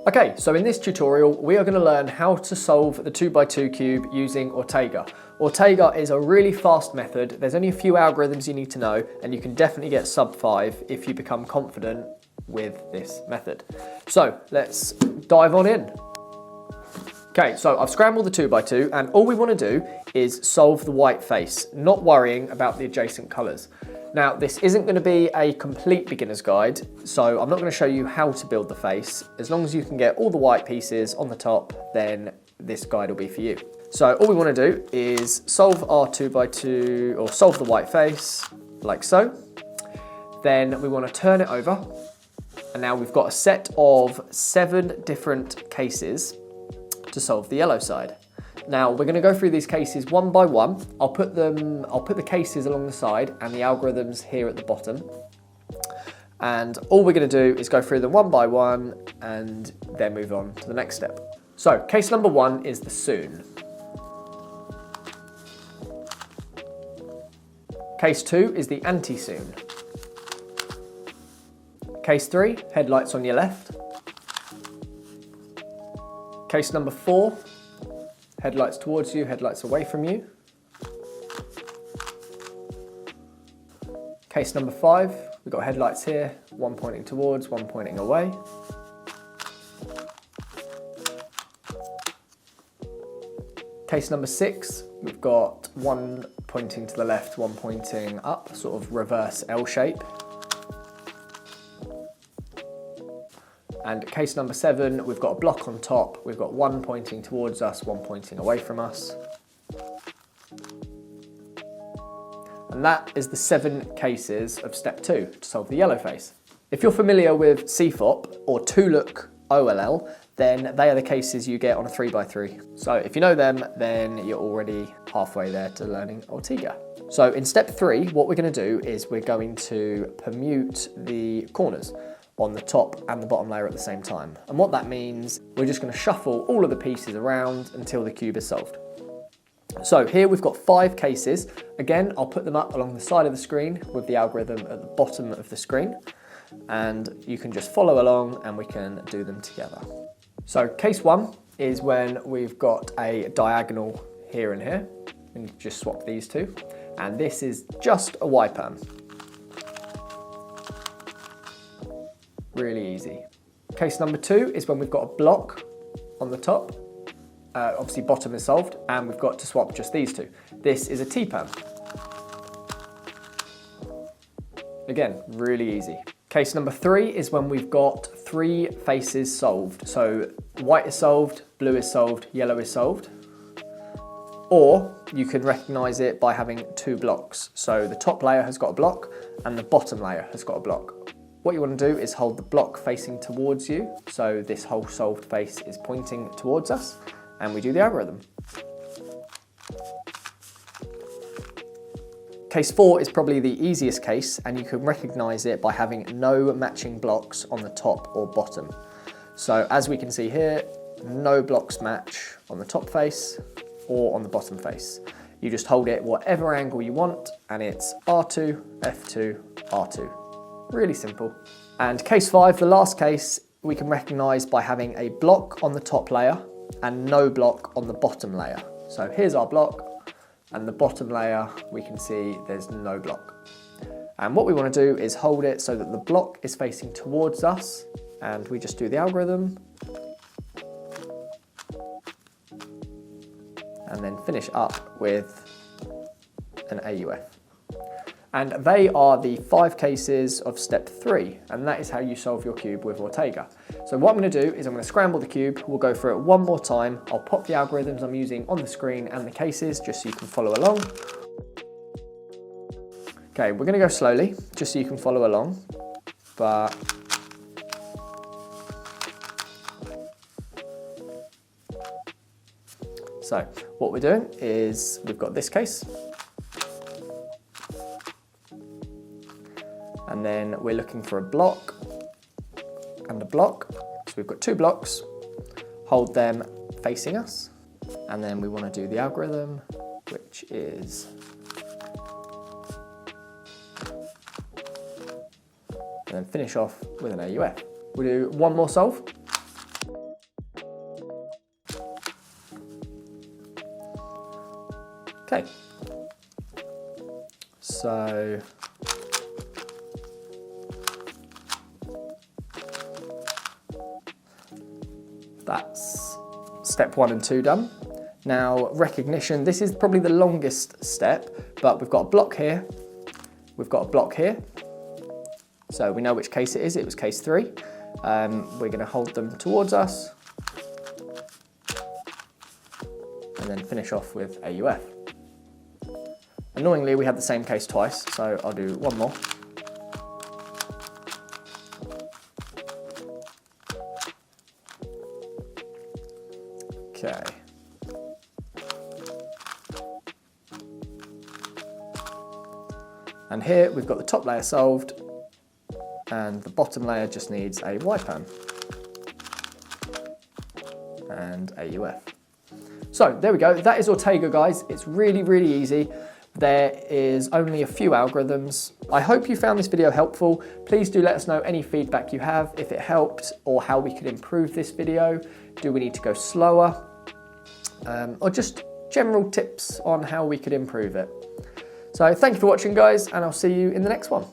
Okay, so in this tutorial, we are going to learn how to solve the 2x2 cube using Ortega. Ortega is a really fast method. There's only a few algorithms you need to know, and you can definitely get sub 5 if you become confident with this method. So let's dive on in. Okay, so I've scrambled the 2x2, and all we want to do is solve the white face, not worrying about the adjacent colours. Now, this isn't going to be a complete beginner's guide, so I'm not going to show you how to build the face. As long as you can get all the white pieces on the top, then this guide will be for you. So all we want to do is solve our 2x2, or solve the white face, like so. Then we want to turn it over, and now we've got a set of 7 different cases to solve the yellow side. Now we're going to go through these cases one by one. I'll put the cases along the side and the algorithms here at the bottom. And all we're going to do is go through them one by one and then move on to the next step. So case number 1 is the soon. Case 2 is the anti-soon. Case 3, headlights on your left. Case number 4, headlights towards you, headlights away from you. Case number 5, we've got headlights here, one pointing towards, one pointing away. Case number 6, we've got one pointing to the left, one pointing up, sort of reverse L shape. And case number 7, we've got a block on top, we've got one pointing towards us, one pointing away from us. And that is the 7 cases of step 2 to solve the yellow face. If you're familiar with CFOP or 2-look OLL, then they are the cases you get on a 3x3. So if you know them, then you're already halfway there to learning Ortega. So in step 3, what we're going to do is we're going to permute the corners on the top and the bottom layer at the same time. And what that means, we're just going to shuffle all of the pieces around until the cube is solved. So here we've got 5 cases. Again, I'll put them up along the side of the screen with the algorithm at the bottom of the screen. And you can just follow along and we can do them together. So case 1 is when we've got a diagonal here and here. And you just swap these two. And this is just a Y-pan. Really easy. Case number 2 is when we've got a block on the top. Obviously bottom is solved, and we've got to swap just these two. This is a T-pan. Again, really easy. Case number 3 is when we've got 3 faces solved. So white is solved, blue is solved, yellow is solved. Or you can recognise it by having 2 blocks. So the top layer has got a block and the bottom layer has got a block. What you want to do is hold the block facing towards you, so this whole solved face is pointing towards us, and we do the algorithm. Case 4 is probably the easiest case, and you can recognise it by having no matching blocks on the top or bottom. So as we can see here, no blocks match on the top face or on the bottom face. You just hold it whatever angle you want, and it's R2, F2, R2. Really simple. And case 5, the last case, we can recognise by having a block on the top layer and no block on the bottom layer. So here's our block, and the bottom layer, we can see there's no block. And what we want to do is hold it so that the block is facing towards us, and we just do the algorithm. And then finish up with an AUF. And they are the 5 cases of step 3, and that is how you solve your cube with Ortega. So what I'm going to do is I'm going to scramble the cube, we'll go through it one more time, I'll pop the algorithms I'm using on the screen and the cases just so you can follow along. Okay, we're going to go slowly, just so you can follow along, but so what we're doing is we've got this case. And then we're looking for a block and a block. So we've got 2 blocks, hold them facing us. And then we want to do the algorithm, which is and then finish off with an AUF. We'll do one more solve. Okay. So that's step 1 and 2 done. Now, recognition, this is probably the longest step, but we've got a block here, we've got a block here. So we know which case it was case 3. We're gonna hold them towards us and then finish off with AUF. Annoyingly, we had the same case twice, so I'll do one more. Okay. And here we've got the top layer solved, and the bottom layer just needs a YPAN and AUF. So there we go, that is Ortega, guys. It's really, really easy. There is only a few algorithms. I hope you found this video helpful. Please do let us know any feedback you have, if it helped, or how we could improve this video. Do we need to go slower? Or just general tips on how we could improve it. So thank you for watching, guys, and I'll see you in the next one.